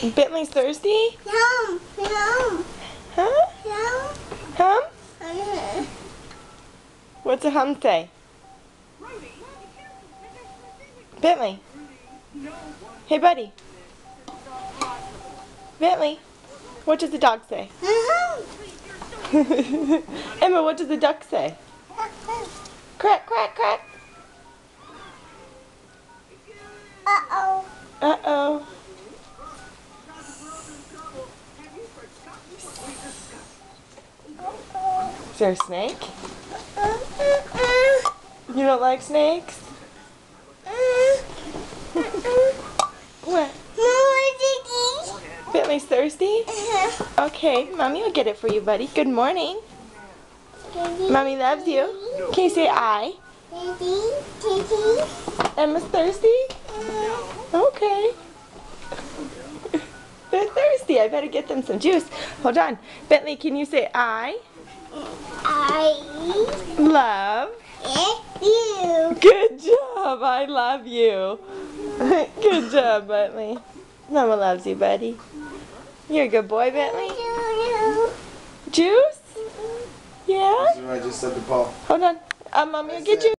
Bentley's thirsty? Yum, yum, Huh? yum. Hum? What's a hum say? Bentley. Hey, buddy. Bentley. What does the dog say? Emma, what does the duck say? Quack, quack, quack. Uh-oh. Uh-oh. Is there a snake? You don't like snakes? What? Bentley's thirsty? Okay, Mommy will get it for you, buddy. Good morning. Mommy loves you. Can you say I? Emma's thirsty? Okay. They're thirsty. I better get them some juice. Hold on. Bentley, can you say I love you. Good job. I love you. Good job, Bentley. Mama loves you, buddy. You're a good boy, Bentley. Juice? Yeah? This is what I just said to Paul. Hold on. Mommy will get you.